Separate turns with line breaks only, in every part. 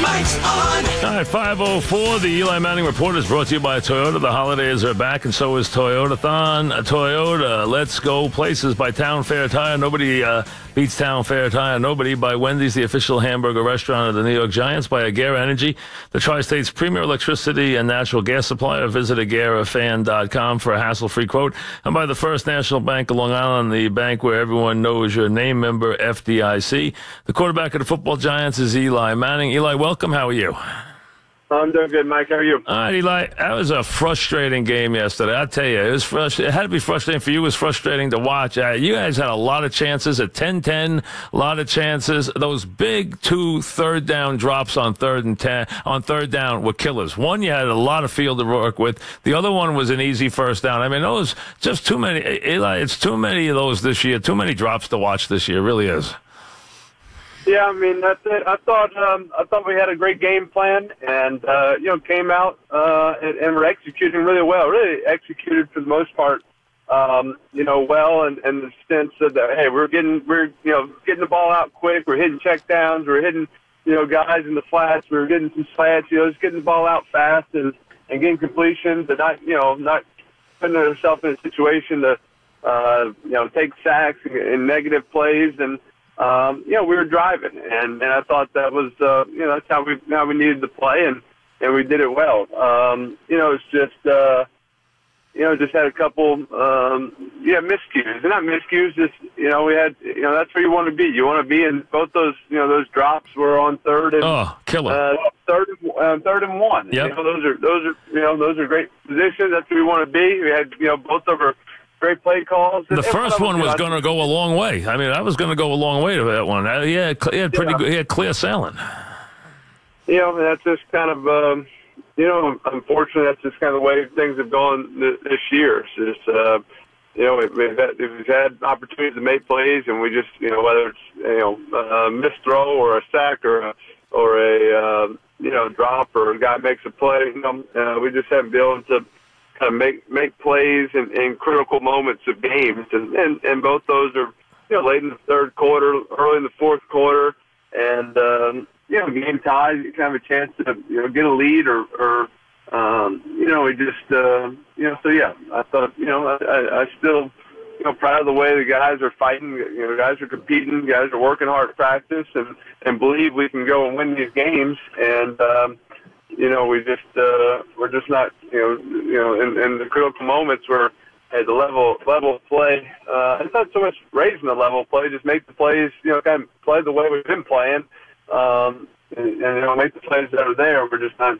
Mike's on.
All right, 5:04. The Eli Manning Report is brought to you by Toyota. The holidays are back, and so is Toyota-thon. Toyota, let's go places by Town Fair Tire. Nobody beats Town Fair Tire. Nobody by Wendy's, the official hamburger restaurant of the New York Giants. By Agera Energy, the Tri-State's premier electricity and natural gas supplier. Visit AgeraFan.com for a hassle-free quote. And by the First National Bank of Long Island, the bank where everyone knows your name, member FDIC. The quarterback of the football Giants is Eli Manning. Eli, welcome. How are you?
I'm doing good, Mike. How are you?
All right, Eli. That was a frustrating game yesterday. I'll tell you, it had to be frustrating for you. It was frustrating to watch. You guys had a lot of chances at 10-10, a lot of chances. Those big 2 third-down drops on third down were killers. One, you had a lot of field to work with. The other one was an easy first down. I mean, those just too many. Eli, it's too many of those this year. Too many drops to watch this year. It really is.
Yeah, I mean, that's it. I thought we had a great game plan, and came out and were executing really well. Really executed for the most part, well, and in the sense that hey, we're getting the ball out quick. We're hitting check downs. We're hitting guys in the flats. We were getting some slants. Just getting the ball out fast and getting completions, and not putting ourselves in a situation to take sacks and negative plays and. We were driving, and I thought that was, that's how we needed to play, and we did it well. It's just, just had a couple, miscues. They're not miscues, just, we had, that's where you want to be. You want to be in both those, those drops were on third and,
killer.
third and one.
Yep.
Those are great positions. That's where we want to be. We had, both of our great play calls.
The first one was going to go a long way. I mean, I was going to go a long way to that one. He had pretty good. He had clear sailing.
That's just kind of, unfortunately, that's just kind of the way things have gone this year. It's just, we've had opportunities to make plays, and we just, whether it's, a missed throw or a sack or a drop or a guy makes a play, we just haven't been able to kind of make plays in critical moments of games, and both those are late in the third quarter, early in the fourth quarter, and game ties. You kind of have a chance to get a lead or we just So yeah, I thought I still proud of the way the guys are fighting. Guys are competing. Guys are working hard at practice, and believe we can go and win these games. And we're just not, in the critical moments where at the level of play, it's not so much raising the level of play, just make the plays, kind of play the way we've been playing, and make the plays that are there. We're just not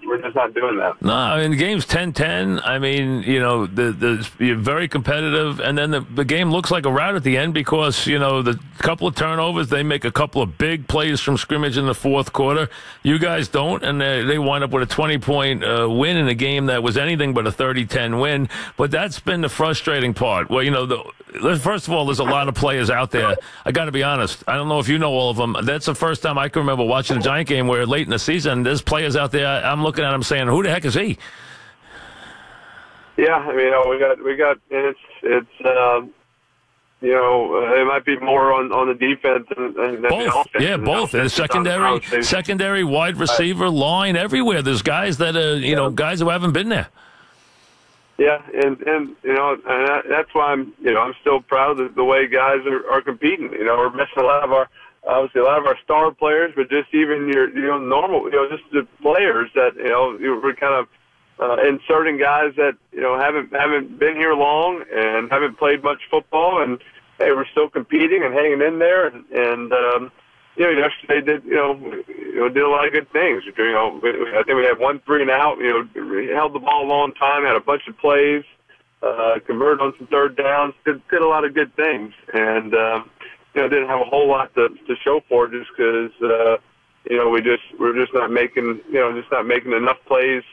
doing that.
No, I mean, the game's 10-10. I mean, you're very competitive, and then the game looks like a rout at the end because, the couple of turnovers, they make a couple of big plays from scrimmage in the fourth quarter. You guys don't, and they wind up with a 20-point win in a game that was anything but a 30-10 win. But that's been the frustrating part. Well, first of all, there's a lot of players out there. I got to be honest. I don't know if you know all of them. That's the first time I can remember watching a Giant game where late in the season, there's players out there, I'm looking at them saying, who the heck is he?
Yeah, I mean, we got, it's it might be more on the defense than the offense.
Yeah, both. And secondary, wide receiver, line, everywhere. There's guys that are, guys who haven't been there.
Yeah, and that's why I'm still proud of the way guys are competing. We're missing a lot of our star players, but just even your normal, just the players that we're kind of inserting guys that haven't been here long and haven't played much football, and hey, we're still competing and hanging in there, and yesterday did a lot of good things. I think we had 1 3 and out. We held the ball a long time, had a bunch of plays, converted on some third downs, did a lot of good things, and didn't have a whole lot to show for it just because we're just not making enough plays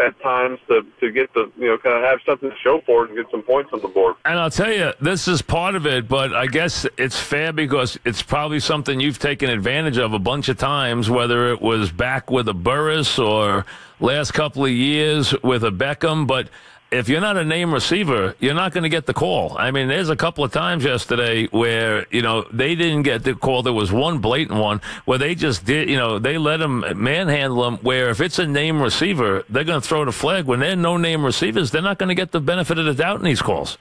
at times to get the kind of have something to show for it and get some points on the board.
And I'll tell you, this is part of it, but I guess it's fair because it's probably something you've taken advantage of a bunch of times, whether it was back with a Burris or last couple of years with a Beckham. But if you're not a name receiver, you're not going to get the call. I mean, there's a couple of times yesterday where, they didn't get the call. There was one blatant one where they just did, they let them manhandle them, where if it's a name receiver, they're going to throw the flag. When they're no name receivers, they're not going to get the benefit of the doubt in these calls.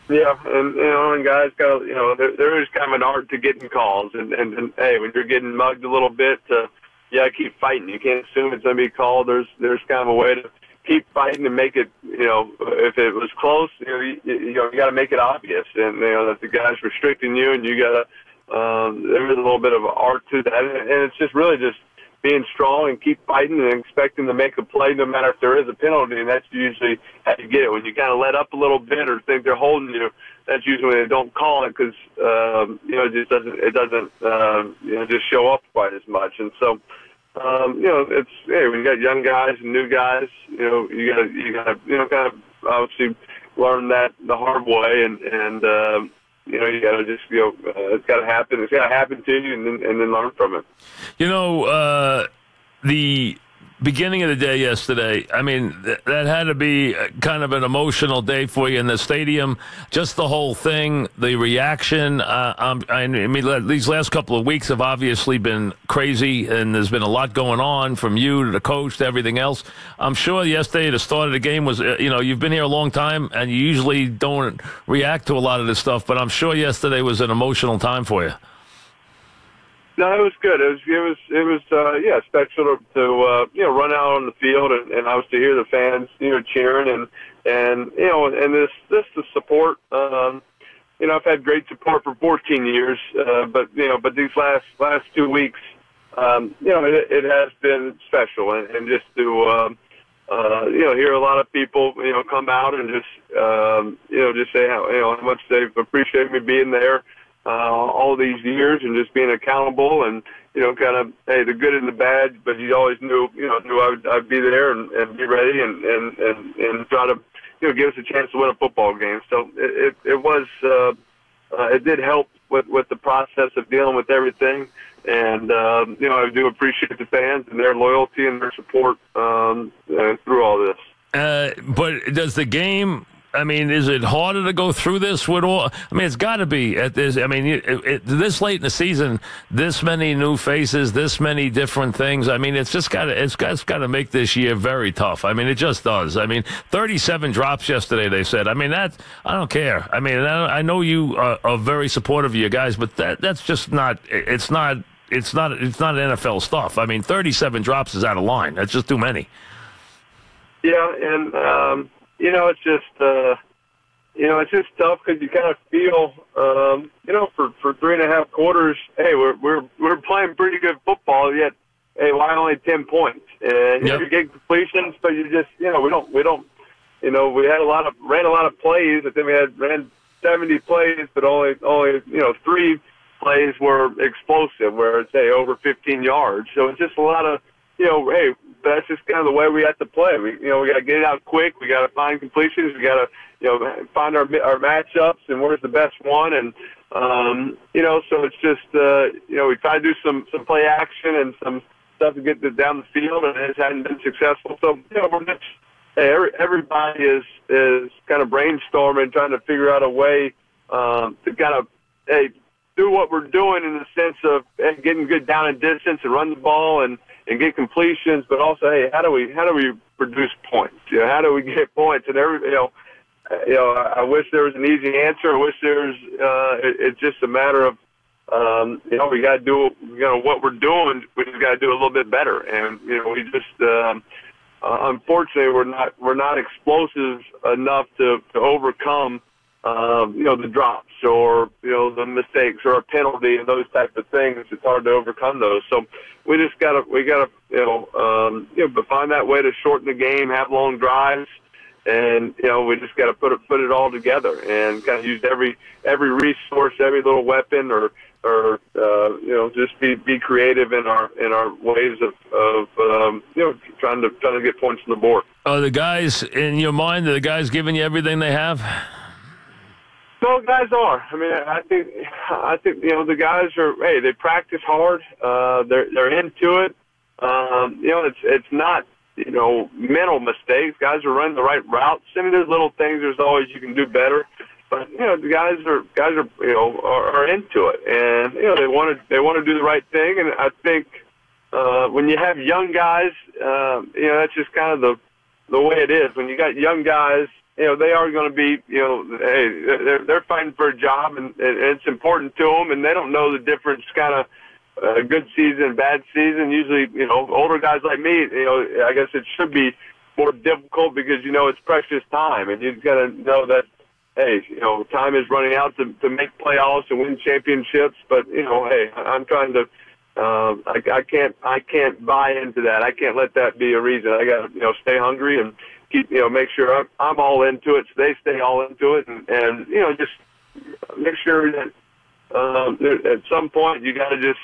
Yeah, and guys got, there is kind of an art to getting calls. And hey, when you're getting mugged a little bit, keep fighting. You can't assume it's going to be called. There's kind of a way to keep fighting and make it, if it was close, you got to make it obvious, and that the guy's restricting you, and you got to. There is a little bit of art to that, and it's just really just being strong and keep fighting and expecting to make a play, no matter if there is a penalty, and that's usually how you get it. When you kind of let up a little bit or think they're holding you, that's usually when they don't call it because it doesn't just show up quite as much, and so. When you got young guys and new guys, you gotta kind of obviously learn that the hard way, and you gotta just it's gotta happen. It's gotta happen to you, and then learn from it.
The beginning of the day yesterday, I mean, that had to be kind of an emotional day for you in the stadium. Just the whole thing, the reaction. I mean, these last couple of weeks have obviously been crazy, and there's been a lot going on from you to the coach to everything else. I'm sure yesterday, the start of the game was, you've been here a long time, and you usually don't react to a lot of this stuff, but I'm sure yesterday was an emotional time for you.
No, it was good. It was special to run out on the field and obviously hear the fans cheering and this the support. I've had great support for 14 years, but these last 2 weeks, it has been special, and just to hear a lot of people come out and just say how much they've appreciated me being there. All these years, and just being accountable, and kind of hey, the good and the bad. But you always knew I'd be there and be ready and try to give us a chance to win a football game. So it did help with the process of dealing with everything. And I do appreciate the fans and their loyalty and their support through all this.
But does the game? I mean, is it harder to go through this with all? I mean, it's got to be at this. I mean, this late in the season, this many new faces, this many different things. I mean, it's got to make this year very tough. I mean, it just does. I mean, 37 drops yesterday. They said. I mean, I don't care. I mean, I know you are very supportive of your guys, but that's just not. It's not NFL stuff. I mean, 37 drops is out of line. That's just too many.
Yeah, and. It's just tough because you kind of feel, for 3.5 quarters, hey, we're playing pretty good football, yet, hey, why only 10 points? And you get completions, but you just, we don't, we had ran a lot of plays. I think we ran 70 plays, but only 3 plays were explosive, where it's, hey, over 15 yards. So it's just a lot of, hey, that's just kind of the way we have to play. We got to get it out quick. We got to find completions. We got to, find our matchups and where's the best one. And, so it's just, we try to do some play action and some stuff to get down the field, and it hasn't been successful. So, we're just, everybody is kind of brainstorming, trying to figure out a way to kind of, do what we're doing in the sense of getting good down and distance and run the ball and get completions, but also, hey, how do we produce points? How do we get points? And I wish there was an easy answer. I wish it's just a matter of, we got to do, what we're doing. We just got to do a little bit better. And we just, unfortunately, we're not explosive enough to overcome, the drops or, the mistakes or a penalty and those types of things. It's hard to overcome those. So we just we gotta, find that way to shorten the game, have long drives, and, we just gotta put it all together and kind of use every resource, every little weapon or just be creative in our ways of trying to get points on the board.
Are the guys in your mind? Are the guys giving you everything they have?
No, guys are. I mean, I think the guys are. Hey, they practice hard. They're into it. It's not mental mistakes. Guys are running the right routes. I mean, there's little things. There's always you can do better. But the guys are into it, and they want to do the right thing. And I think when you have young guys, that's just kind of the way it is. When you got young guys, they are going to be, hey, they're fighting for a job, and it's important to them, and they don't know the difference, kind of good season, bad season. Usually, older guys like me, I guess it should be more difficult because it's precious time, and you've got to know that. Hey, time is running out to make playoffs and win championships. But hey, I'm trying to. I can't buy into that. I can't let that be a reason. I got to stay hungry and keep make sure I'm all into it. So they stay all into it, and just make sure that at some point you got to just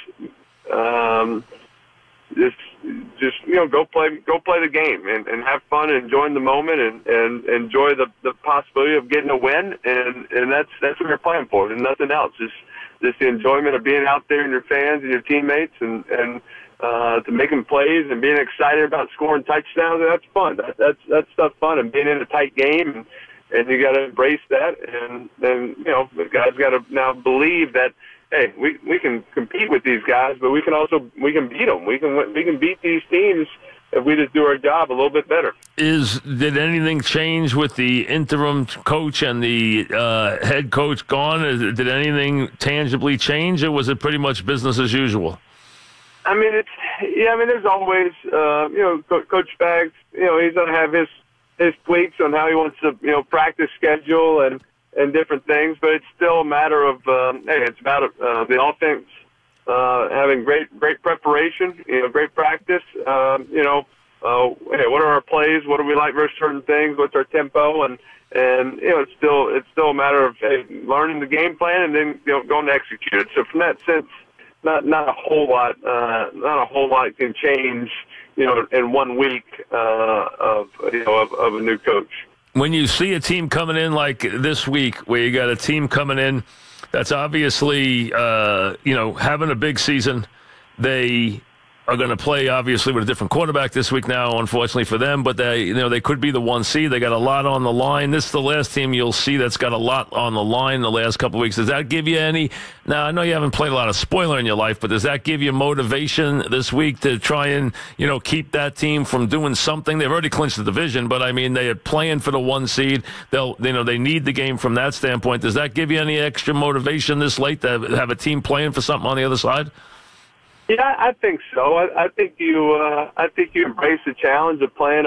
go play the game and have fun and enjoy the moment and enjoy the possibility of getting a win, and that's what you're playing for and nothing else. Just the enjoyment of being out there and your fans and your teammates and to making plays and being excited about scoring touchdowns. That's fun. That's stuff fun, and being in a tight game and you got to embrace that, and the guys got to now believe that. Hey, we can compete with these guys, but we can beat them. We can beat these teams if we just do our job a little bit better.
Did anything change with the interim coach and the head coach gone? Did anything tangibly change, or was it pretty much business as usual?
I mean, there's always Coach Spags. He's going to have his tweaks on how he wants to practice schedule and different things, but it's still a matter of it's about the offense having great preparation, great practice. Hey, what are our plays? What do we like versus certain things? What's our tempo? And it's still a matter of learning the game plan and then going to execute it. So from that sense, not a whole lot can change in 1 week of a new coach.
When you see a team coming in like this week, where you got a team coming in that's obviously, having a big season, they are going to play obviously with a different quarterback this week now, unfortunately for them, but they could be the 1 seed. They got a lot on the line. This is the last team you'll see that's got a lot on the line the last couple of weeks. Does that give you any? Now, I know you haven't played a lot of spoiler in your life, but does that give you motivation this week to try and, keep that team from doing something? They've already clinched the division, but I mean, they are playing for the 1 seed. They need the game from that standpoint. Does that give you any extra motivation this late to have a team playing for something on the other side?
Yeah, I think so. I think you embrace the challenge of playing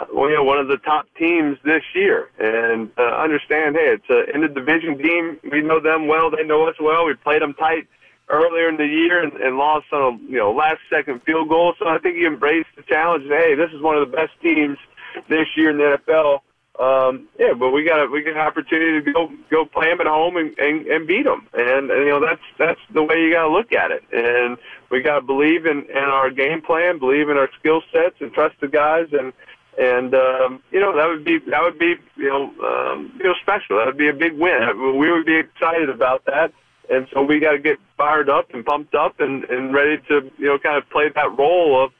one of the top teams this year, and understand, hey, it's an in-the-division team. We know them well; they know us well. We played them tight earlier in the year and lost on a last-second field goal. So I think you embrace the challenge. And, hey, this is one of the best teams this year in the NFL. But we got an opportunity to go play them at home and beat them, and that's the way you got to look at it. And we got to believe in our game plan, believe in our skill sets, and trust the guys. And that would be special. That would be a big win. We would be excited about that. And so we got to get fired up and pumped up and ready to kind of play that role of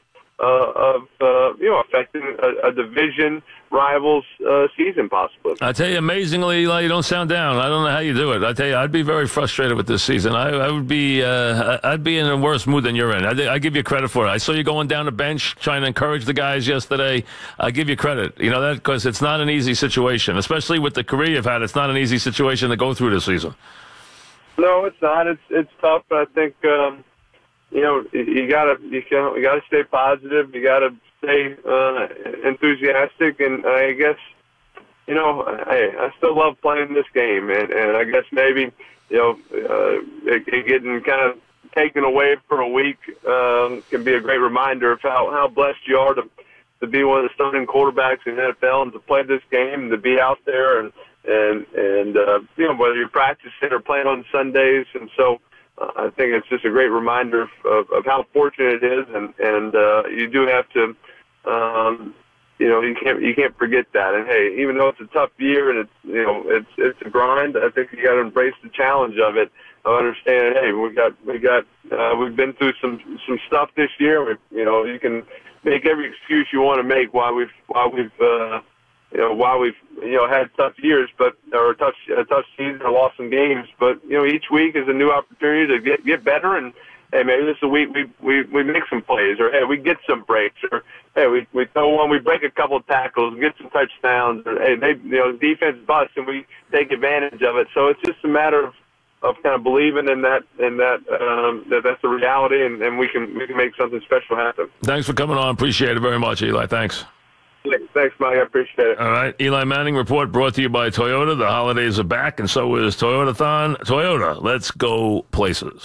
affecting a division rivals season possibly.
I tell you, amazingly, Eli, you don't sound down. I don't know how you do it. I tell you, I'd be very frustrated with this season. I would be, I'd be in a worse mood than you're in. I give you credit for it. I saw you going down the bench trying to encourage the guys yesterday. I give you credit. That because it's not an easy situation, especially with the career you've had. It's not an easy situation to go through this season.
No, it's not. It's tough, but I think. You gotta stay positive. You gotta stay enthusiastic, and I guess I still love playing this game, and I guess maybe it getting kind of taken away for a week can be a great reminder of how blessed you are to be one of the starting quarterbacks in the NFL and to play this game and to be out there and whether you're practicing or playing on Sundays, and so. I think it's just a great reminder of how fortunate it is, and you do have to, you can't forget that. And hey, even though it's a tough year and it's a grind, I think you got to embrace the challenge of it. I understand. Hey, we've been through some stuff this year. You can make every excuse you want to make why we've had tough years, or tough seasons or lost some games. But each week is a new opportunity to get better. And hey, maybe this is a week we make some plays, or hey, we get some breaks, or hey, we throw one, we break a couple of tackles, and get some touchdowns, or hey, defense busts and we take advantage of it. So it's just a matter of kind of believing in that that's a reality, and we can make something special happen.
Thanks for coming on. Appreciate it very much, Eli. Thanks.
Thanks, Mike. I appreciate it.
All right. Eli Manning report brought to you by Toyota. The holidays are back, and so is Toyota-thon. Toyota, let's go places.